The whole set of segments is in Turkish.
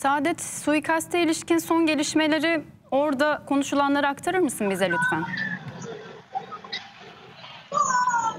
Saadet, suikaste ilişkin son gelişmeleri, orada konuşulanları aktarır mısın bize lütfen?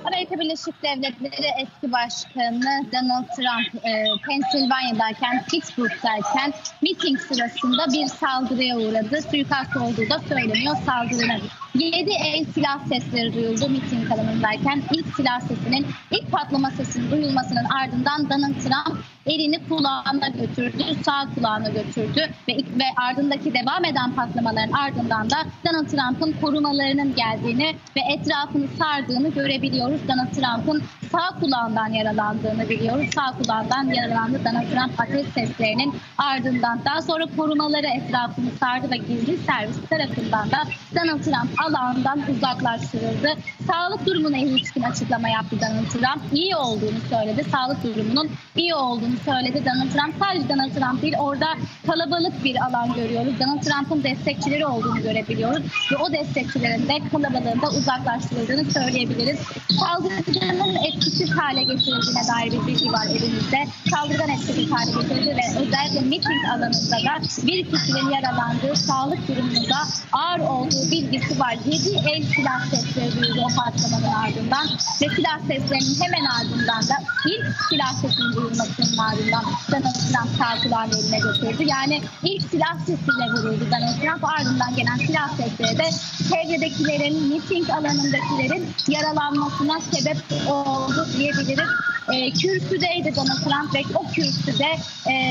Amerika Birleşik Devletleri eski başkanı Donald Trump, Pennsylvania'dayken, Pittsburgh'dayken miting sırasında bir saldırıya uğradı. Suikast olduğu da söyleniyor saldırının. 7 el silah sesleri duyuldu miting alanındayken. İlk silah sesinin, ilk patlama sesinin duyulmasının ardından Donald Trump elini kulağına götürdü, sağ kulağına götürdü ve ardındaki devam eden patlamaların ardından da Donald Trump'ın korumalarının geldiğini ve etrafını sardığını görebiliyoruz. Donald Trump'ın sağ kulağından yaralandığını biliyoruz. Sağ kulağından yaralandı Donald Trump ateş seslerinin ardından. Daha sonra korumaları etrafını sardı ve gizli servis tarafından da Donald Trump alandan uzaklaştırıldı. Sağlık durumuna ilişkin açıklama yaptı Donald Trump. İyi olduğunu söyledi. Sağlık durumunun iyi olduğunu söyledi Donald Trump. Sadece Donald Trump değil, orada kalabalık bir alan görüyoruz. Donald Trump'ın destekçileri olduğunu görebiliyoruz. Ve o destekçilerin de kalabalığında uzaklaştırıldığını söyleyebiliriz. Saldırganın etkisiz hale getirildiğine dair bir bilgi var elimizde. Saldırgan etkisiz hale getirildi ve özellikle miting alanında da bir kişinin yaralandığı, sağlık durumunda ağır olduğu bilgisi var. 7 el silah sesleri duyuldu o patlamanın ardından ve silah seslerinin hemen ardından da ilk silah sesinin duyulmasının ardından Donald Trump sağ kulağını eline götürdü. Yani ilk silah sesiyle vuruldu Donald Trump. Ardından gelen silah sesleri de çevredekilerin, miting alanındakilerin yaralanmasına sebep oldu diyebiliriz. Kürsüdeydi Donald Trump ve o kürsüde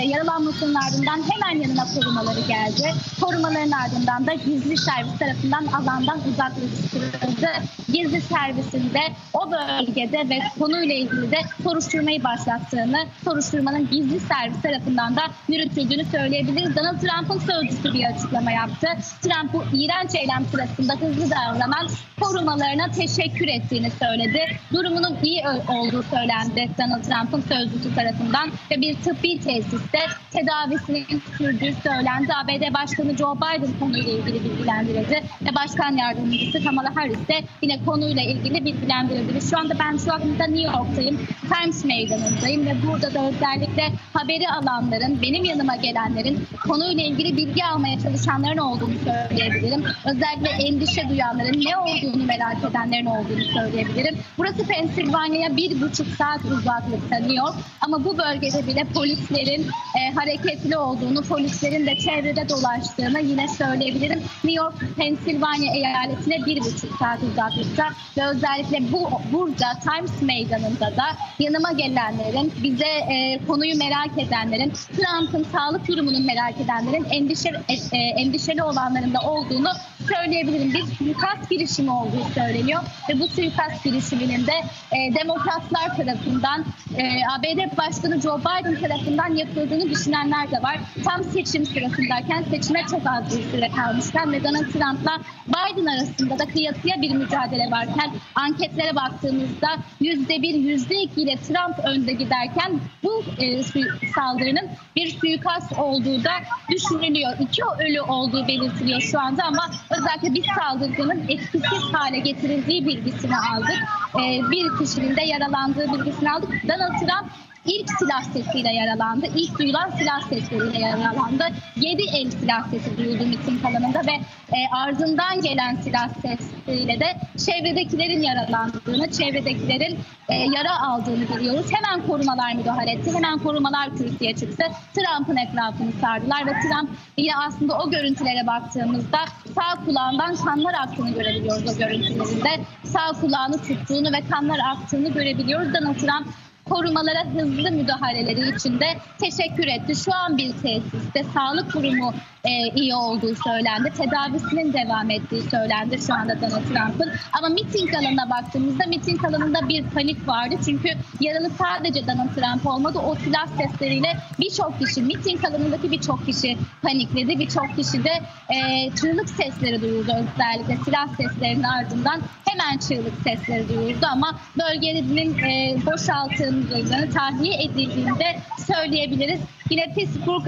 yaralanmasının ardından hemen yanına korumaları geldi. Korumaların ardından da gizli servis tarafından alandan uzaklaştırıldı. Gizli servisinde o bölgede ve konuyla ilgili de soruşturmayı başlattığını, soruşturmanın gizli servis tarafından da yürütüldüğünü söyleyebiliriz. Donald Trump'ın sözcüsü bir açıklama yaptı. Trump bu iğrenç eylem sırasında hızlı davranan korumalarına teşekkür ettiğini söyledi. Durumunun iyi olduğu söylendi Donald Trump'ın sözcüsü tarafından ve bir tıbbi tesiste tedavisinin sürdüğü söylendi. ABD Başkanı Joe Biden konuyla ilgili bilgilendirildi ve Başkan Yardımcısı Kamala Harris de yine konuyla ilgili bilgilendirildi. Şu anda ben şu anda New York'tayım, Times Meydanı'ndayım ve burada da özellikle haberi alanların, benim yanıma gelenlerin, konuyla ilgili bilgi almaya çalışanların olduğunu söyleyebilirim. Özellikle endişe duyanların, ne olduğunu merak edenlerin olduğunu söyleyebilirim. Burası Pennsylvania'ya 1,5 saat uzaklıkta New York, ama bu bölgede bile polislerin hareketli olduğunu, polislerin de çevrede dolaştığını yine söyleyebilirim. New York, Pennsylvania eyaletine 1,5 saat uzaklıkta ve özellikle burada Times Meydanı'nda da yanıma gelenlerin, bize konuyu merak edenlerin, Trump'ın sağlık durumunu merak edenlerin, endişeli olanların da olduğunu söyleyebilirim. Bir suikast girişimi olduğu söyleniyor ve bu suikast girişiminin de demokratlar tarafından, ABD Başkanı Joe Biden tarafından yapıldığını düşünenler de var. Tam seçim sırasındayken, seçime çok az bir süre kalmışken ve Donald Trump'la Biden arasında da kıyasıya bir mücadele varken, anketlere baktığımızda %1, %2 ile Trump önde giderken bu saldırının bir suikast olduğu da düşünülüyor. 2 ölü olduğu belirtiliyor şu anda ama özellikle bir saldırganın etkisiz hale getirildiği bilgisini aldık. Bir kişinin de yaralandığı bilgisini aldık. Donald Trump İlk silah sesiyle yaralandı. İlk duyulan silah sesleriyle yaralandı. 7 el silah sesi duyuldu miting alanında ve ardından gelen silah sesiyle de çevredekilerin yaralandığını, çevredekilerin yara aldığını biliyoruz. Hemen korumalar müdahale etti. Hemen korumalar kürsüye çıktı. Trump'ın etrafını sardılar ve Trump yine aslında o görüntülere baktığımızda sağ kulağından kanlar aktığını görebiliyoruz o görüntülerinde. Sağ kulağını tuttuğunu ve kanlar aktığını görebiliyoruz. Donald Trump korumalara hızlı müdahaleleri için de teşekkür etti. Şu an bir tesiste sağlık durumu iyi olduğu söylendi. Tedavisinin devam ettiği söylendi şu anda Donald Trump'ın. Ama miting alanına baktığımızda miting alanında bir panik vardı. Çünkü yaralı sadece Donald Trump olmadı. O silah sesleriyle birçok kişi, miting alanındaki birçok kişi panikledi. Birçok kişi de çığlık sesleri duyuldu. Özellikle silah seslerinin ardından hemen çığlık sesleri duyuldu ama bölgenin boşaltıldığını, tahliye edildiğini de söyleyebiliriz. Yine Pittsburgh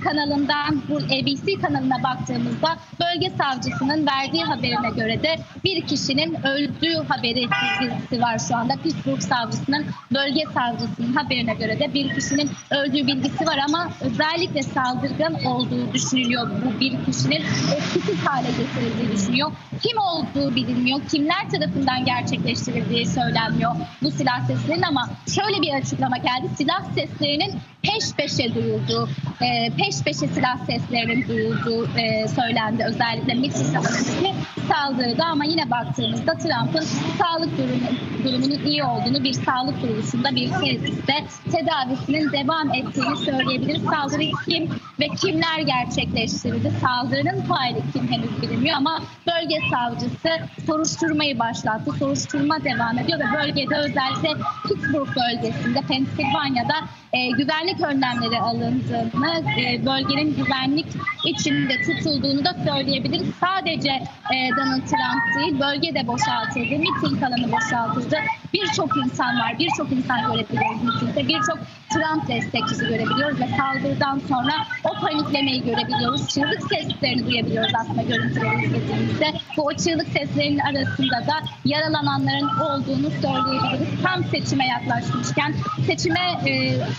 kanalından, bu ABC kanalına baktığımızda bölge savcısının verdiği haberine göre de bir kişinin öldüğü haberi bilgisi var şu anda. Pittsburgh savcısının, bölge savcısının haberine göre de bir kişinin öldüğü bilgisi var ama özellikle saldırgan olduğu düşünülüyor. Bu bir kişinin etkisiz hale getirildiği düşünüyor. Kim olduğu bilinmiyor, kimler tarafından gerçekleştirildiği söylenmiyor bu silah seslerinin, ama şöyle bir açıklama geldi. Silah seslerinin peş peşe duyulduğu, peş peşe silah seslerinin duyulduğu söylendi. Özellikle Mississippi'deki saldırıda, ama yine baktığımızda Trump'ın sağlık durumunun iyi olduğunu, bir sağlık kuruluşunda, bir tesiste tedavisinin devam ettiğini söyleyebiliriz. Saldırıyı kim ve kimler gerçekleştirdi? Saldırının faili kim henüz bilinmiyor ama bölge savcısı soruşturmayı başlattı. Soruşturma devam ediyor ve bölgede, özellikle Pittsburgh bölgesinde, Pensilvanya'da güvenlik önlemleri alındığını, bölgenin güvenlik içinde tutulduğunu da söyleyebiliriz. Sadece Donald Trump değil, bölge de boşaltıldı, miting alanı boşaltıldı. Birçok insan var, birçok insan görebiliyoruz mitingde, birçok Trump destekçisi görebiliyoruz ve saldırıdan sonra o paniklemeyi görebiliyoruz. Çığlık seslerini duyabiliyoruz aslında görüntüleri izlediğimizde. Bu o çığlık seslerinin arasında da yaralananların olduğunu söyleyebiliriz. Tam seçime yaklaşmışken, seçime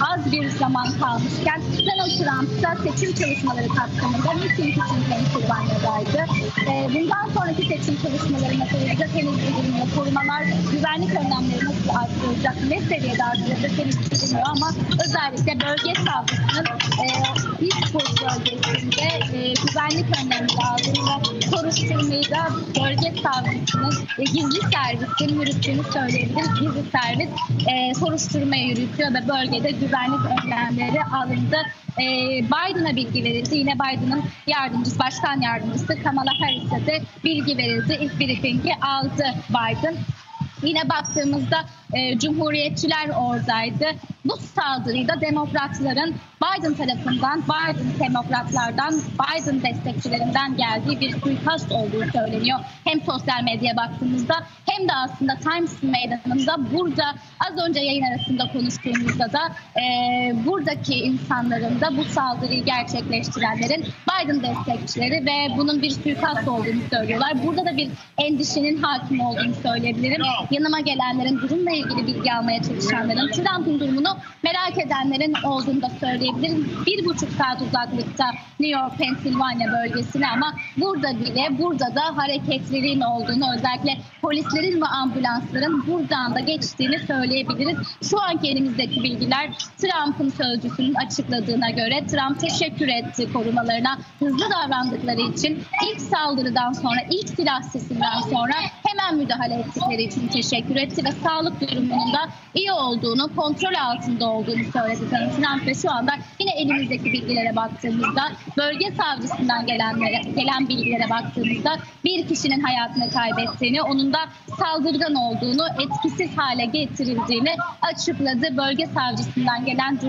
az bir zaman kalmışken Donald Trump da seçim çalışmaları kapsamında miting için Pensilvanya'daydı. Bundan sonraki seçim çalışmaları nasıl olacak henüz bilinmiyor. Korumalar, güvenlik önlemleri nasıl artırılacak, ne seviyede artırılacak henüz bilinmiyor ama özellikle bölge savcısının Pittsburgh bölgesinde güvenlik önlemleri aldığını ve soruşturmayı da bölge savcısının gizli servisin yürüttüğünü söyleyebiliriz. Gizli servis soruşturmayı yürütüyor ve bölgede güvenlik önlemleri alındı. Biden'a bilgi verildi. Yine Biden'ın yardımcısı, başkan yardımcısı Kamala Harris'e de bilgi verildi. İlk briefingi aldı Biden. Yine baktığımızda Cumhuriyetçiler oradaydı. Bu saldırıda demokratların Biden tarafından, demokratlardan, Biden destekçilerinden geldiği bir suikast olduğu söyleniyor. Hem sosyal medyaya baktığımızda hem de aslında Times Meydanı'nda, burada az önce yayın arasında konuştuğumuzda da buradaki insanların da bu saldırıyı gerçekleştirenlerin Biden destekçileri ve bunun bir suikast olduğunu söylüyorlar. Burada da bir endişenin hakim olduğunu söyleyebilirim. Yanıma gelenlerin, durumla ilgili bilgi almaya çalışanların, Trump'ın durumunu merak edenlerin olduğunu da söyleyebilirim. 1,5 saat uzaklıkta New York, Pensilvanya bölgesine, ama burada da hareketlerin olduğunu, özellikle polislerin ve ambulansların buradan da geçtiğini söyleyebiliriz. Şu anki elimizdeki bilgiler Trump'ın sözcüsünün açıkladığına göre Trump teşekkür etti korumalarına hızlı davrandıkları için, ilk saldırıdan sonra, ilk silah sesinden sonra hemen müdahale ettikleri için teşekkür etti ve sağlık durumunun da iyi olduğunu, kontrol altında olduğunu söyledi Trump ve şu anda yine elimizdeki bilgilere baktığımızda, bölge savcısından gelen bilgilere baktığımızda bir kişinin hayatını kaybettiğini, onun da saldırgan olduğunu, etkisiz hale getirildiğini açıkladı. Bölge savcısından gelen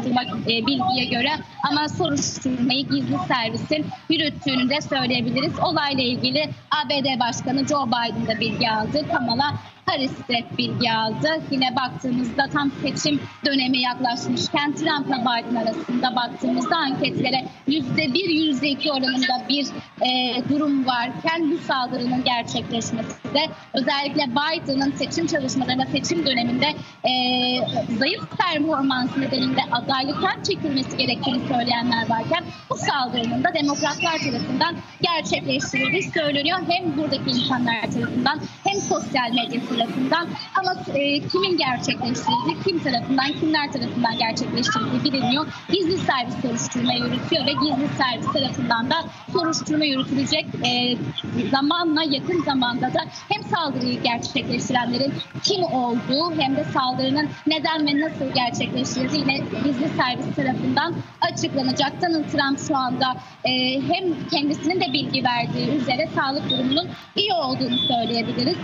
bilgiye göre, ama soruşturmayı gizli servisin yürüttüğünü de söyleyebiliriz. Olayla ilgili ABD Başkanı Joe Biden da bilgi aldı. Kamala Harris de bilgi aldı. Yine baktığımızda tam seçim dönemi yaklaşmışken Trump'la Biden arasında baktığımızda anketlere %1, %2 oranında bir durum varken bu saldırının gerçekleşmesi de, özellikle Biden'ın seçim çalışmalarında, seçim döneminde zayıf performans nedeniyle adaylıktan çekilmesi gerektiğini söyleyenler varken, bu saldırının da demokratlar tarafından gerçekleştirildiği söyleniyor. Hem buradaki insanlar tarafından hem sosyal medya tarafından, ama kimin gerçekleştirildiği, kim tarafından, kimler tarafından gerçekleştirildiği bilinmiyor. Gizli servis soruşturma yürütüyor ve gizli servis tarafından da soruşturma yürütülecek. Zamanla, yakın zamanda da hem saldırıyı gerçekleştirenlerin kim olduğu hem de saldırının neden ve nasıl gerçekleştirildiği yine gizli servis tarafından açıklanacak. Donald Trump şu anda hem kendisinin de bilgi verdiği üzere sağlık durumunun iyi olduğunu söyleyebiliriz.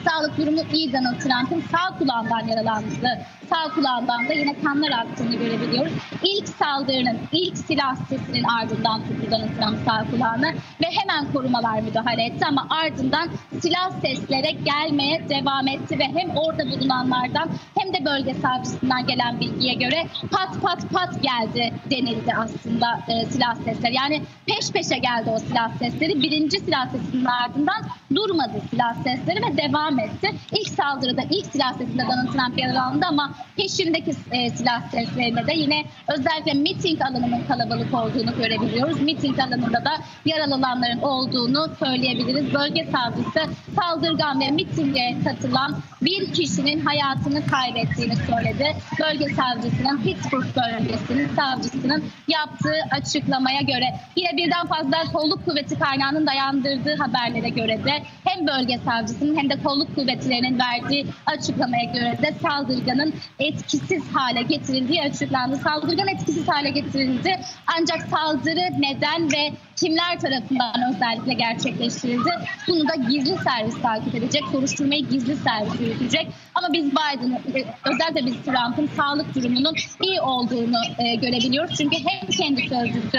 Sağlık durumu iyi Donald Trump'ın, sağ kulağından yaralandığı sağ kulağından da yine kanlar aktığını görebiliyoruz. İlk saldırının, ilk silah sesinin ardından tuttu Donald Trump sağ kulağını ve hemen korumalar müdahale etti ama ardından silah sesleri gelmeye devam etti ve hem orada bulunanlardan hem de bölge savcısından gelen bilgiye göre pat pat pat geldi denildi aslında silah sesleri. Yani peş peşe geldi o silah sesleri. Birinci silah sesinin ardından durmadı silah sesleri ve devam etti. İlk saldırıda, ilk silah sesinde Donald Trump yaralandı ama peşindeki silah seslerinde de yine özellikle miting alanının kalabalık olduğunu görebiliyoruz. Miting alanında da yaralananların olduğunu söyleyebiliriz. Bölge savcısı saldırgan ve mitinge katılan bir kişinin hayatını kaybettiğini söyledi. Bölge savcısının, Pittsburgh bölgesinin savcısının yaptığı açıklamaya göre yine birden fazla kolluk kuvveti kaynağının dayandırdığı haberlere göre de hem bölge savcısının hem de kolluk kuvvetlerinin verdiği açıklamaya göre de saldırganın etkisiz hale getirildiği açıklandı. Saldırgan etkisiz hale getirildi ancak saldırı neden ve kimler tarafından özellikle gerçekleştirildi? Bunu da gizli servis takip edecek, soruşturmayı gizli servis yürütecek. Ama biz Biden'ın, özellikle biz Trump'ın sağlık durumunun iyi olduğunu görebiliyoruz. Çünkü hem kendi sözcüsü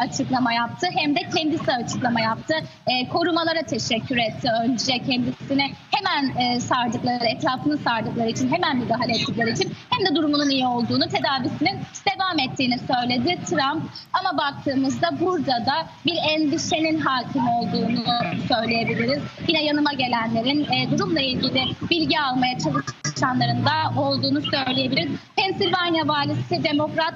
açıklama yaptı hem de kendisi açıklama yaptı. Korumalara teşekkür etti önce kendisine hemen sardıkları, etrafını sardıkları için, hemen müdahale ettikleri için hem de durumunun iyi olduğunu, tedavisinin devam ettiğini söyledi Trump. Ama baktığımızda burada da bir endişenin hakim olduğunu söyleyebiliriz. Yine yanıma gelenlerin durumla ilgili bilgi almaya çalışanların da olduğunu söyleyebiliriz. Pensilvanya valisi Demokrat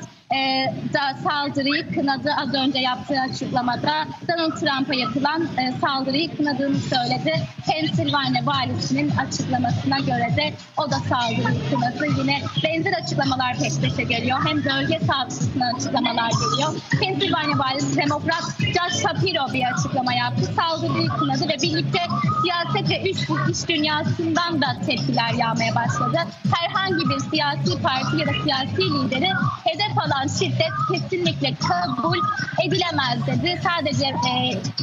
da saldırıyı kınadı. Az önce yaptığı açıklamada Donald Trump'a yapılan saldırıyı kınadığını söyledi. Pensilvanya valisinin açıklamasına göre de o da saldırıyı kınadı. Yine benzer açıklamalar peş peşe geliyor. Hem bölge savcısından açıklamalar geliyor. Pensilvanya valisi Demokrat Josh Shapiro bir açıklama yaptı. Saldırıyı kınadı ve birlikte siyaset ve iş dünyasından da tepkiler yağmaya başladı. Herhangi bir siyasi parti ya da siyasi lideri hedef alan şiddet kesinlikle kabul edilemez dedi. Sadece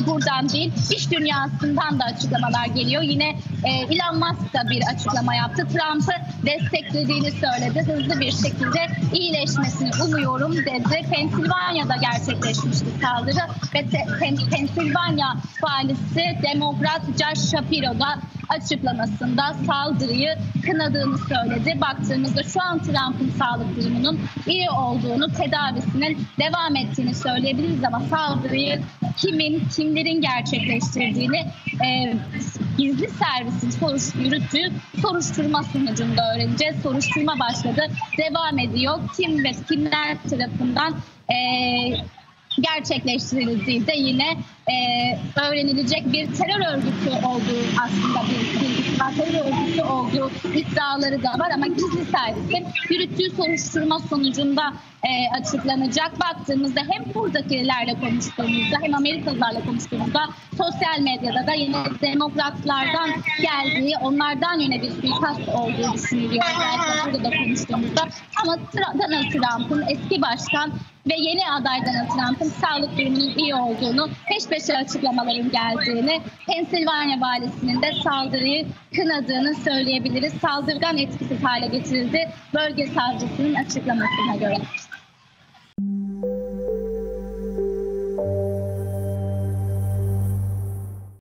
buradan değil, iş dünyasından da açıklamalar geliyor. Yine Elon Musk da bir açıklama yaptı. Trump'ı desteklediğini söyledi. Hızlı bir şekilde iyileşmesini umuyorum dedi. Pensilvanya'da gerçekleşmişti saldırı ve Pensilvanya valisi Demokrat Josh Shapiro da açıklamasında saldırıyı kınadığını söyledi. Baktığımızda şu an Trump'ın sağlık durumunun iyi olduğunu, tedavisinin devam ettiğini söyleyebiliriz ama saldırıyı kimlerin gerçekleştirdiğini gizli servisin yürüttüğü soruşturma sonucunda öğreneceğiz. Soruşturma başladı, devam ediyor. Kim ve kimler tarafından gerçekleştirildiği de yine öğrenilecek. Bir terör örgütü olduğu aslında bir bilgisi var. Terör örgütü olduğu iddiaları da var ama gizli servisin yürüttüğü soruşturma sonucunda açıklanacak. Baktığımızda hem buradakilerle konuştuğumuzda hem Amerikalılarla konuştuğumuzda sosyal medyada da yine demokratlardan geldiği, onlardan yine bir suikast olduğu düşünülüyor. Burada da konuştuğumuzda ama Donald Trump'ın eski başkan ve yeni aday Donald Trump'ın sağlık durumunun iyi olduğunu, peş peşe açıklamaların geldiğini, Pensilvanya valisinin de saldırıyı kınadığını söyleyebiliriz. Saldırgan etkisiz hale getirildi bölge savcısının açıklamasına göre.